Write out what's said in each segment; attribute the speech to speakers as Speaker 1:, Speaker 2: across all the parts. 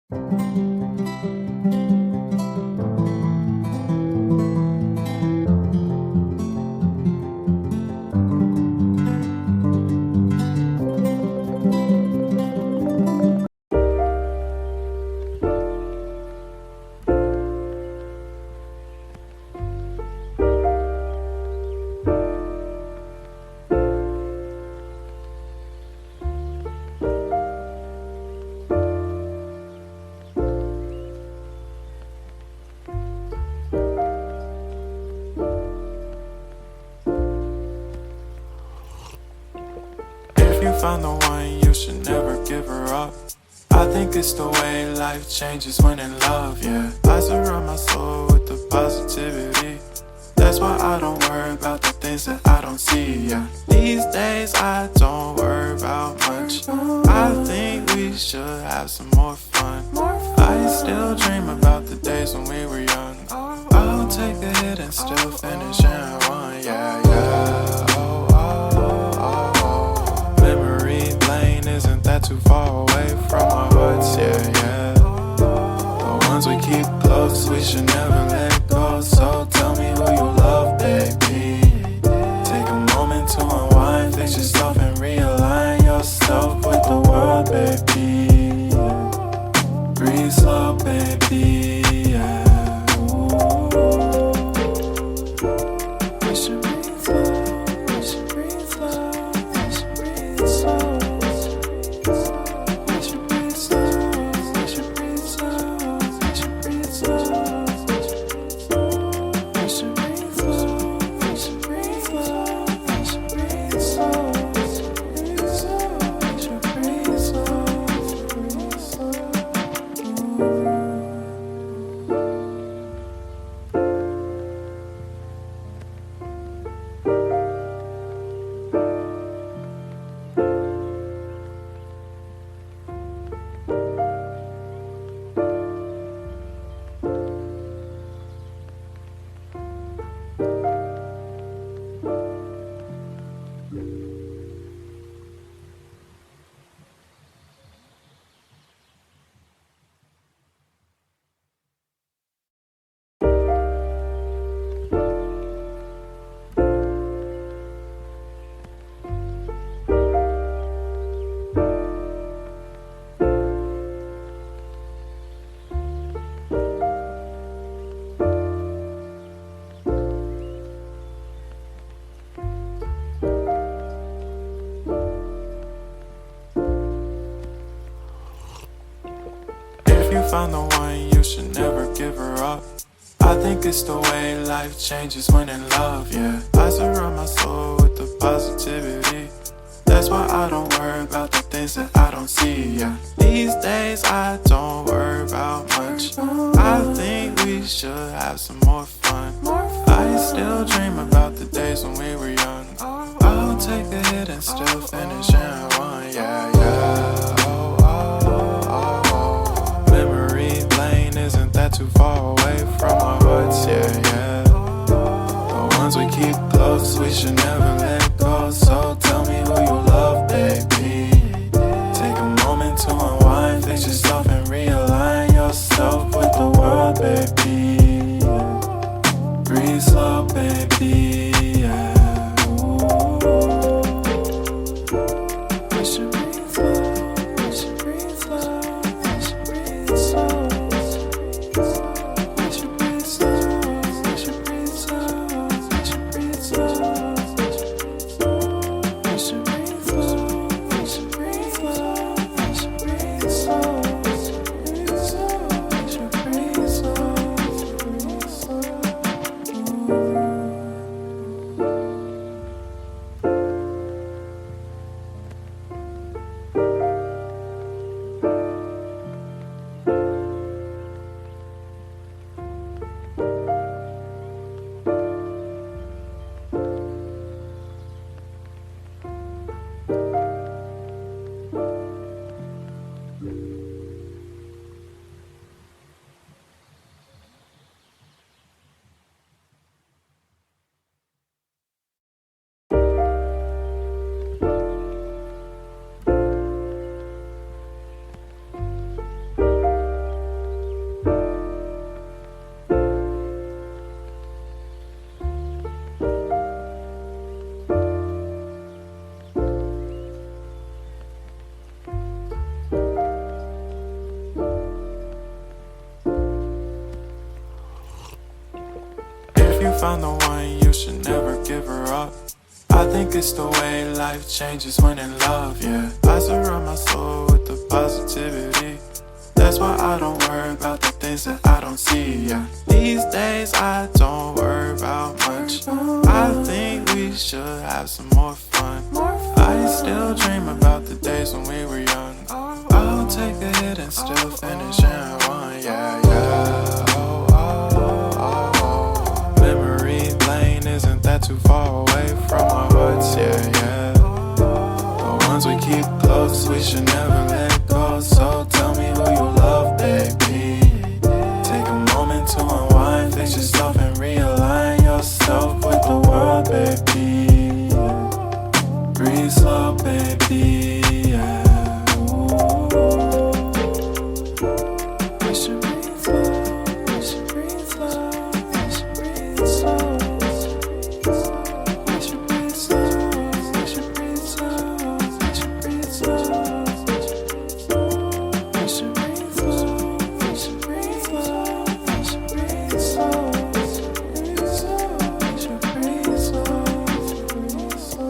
Speaker 1: If you found the one, you should never give her up. I think it's the way life changes when in love, yeah. I surround my soul with the positivity. That's why I don't worry about the things that I don't see, yeah. These days I don't worry about much. I think we should have some more fun. I still dream about the days when we were young. I'll take a hit and still finish and one, yeah, yeah. Isn't that too far away from our hearts, yeah, yeah. The ones we keep close, we should never let go. So tell me who you love, baby. Take a moment to unwind, fix yourself and realign yourself with the world, baby. Breathe slow, baby, yeah. We should breathe slow, we should breathe slow, we should breathe slow. Found the one, you should never give her up. I think it's the way life changes when in love, yeah. I surround my soul with the positivity. That's why I don't worry about the things that I don't see, yeah. These days I don't worry about much. I think we should have some more fun. I still dream about the days when we were young. I'll take a hit and still finish and one, yeah, yeah. Isn't that too far away from our hearts, yeah, yeah. The ones we keep close, we should never let go. So tell me who you love, baby. Take a moment to unwind, fix yourself and realign yourself with the world, baby. Breathe slow, baby, yeah. We should breathe slow, we should breathe slow, we should breathe slow. We should breathe slow, we should breathe slow, we should breathe slow. If you found the one, you should never give her up. I think it's the way life changes when in love, yeah. I surround my soul with the positivity. That's why I don't worry about the things that I don't see, yeah. These days I don't worry about much. I think we should have some more fun. I still dream about the days when we were young. I'll take a hit and still finish in one, yeah, yeah. Memory lane isn't that too far away from our hearts, yeah, yeah. The ones we keep close, we should never let go. So tell me who you love, baby. Take a moment to unwind, fix yourself and realign yourself with the world, baby. Breathe slow, baby, yeah. We should breathe slow, we should breathe slow, we should breathe slow. We should breathe slow, we should breathe slow, we should breathe slow. We should breathe slow, we should breathe slow, we should breathe slow. We should breathe slow, breathe slow.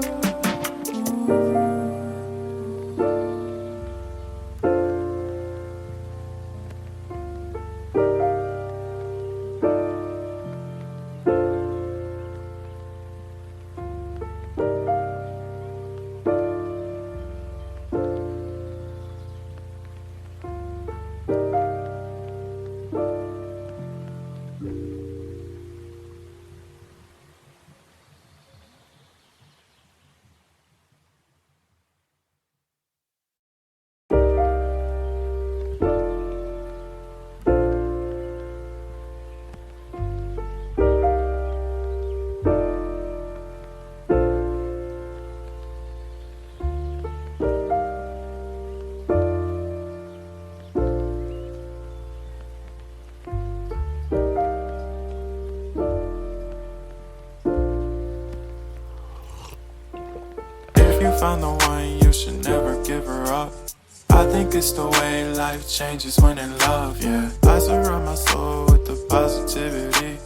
Speaker 1: If you found the one, you should never give her up. I think it's the way life changes when in love, yeah. I surround my soul with the positivity.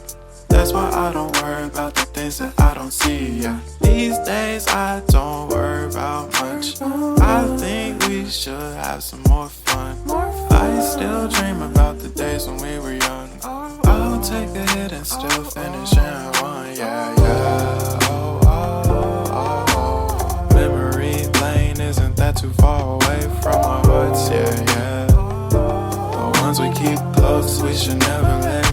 Speaker 1: That's why I don't worry about the things that I don't see, yeah. These days I don't worry about much. I think we should have some more fun. I still dream about the days when we were young. I'll take a hit and still finish in one, yeah, yeah. Memory lane isn't that too far away from our hearts, yeah, yeah. The ones we keep close, we should never let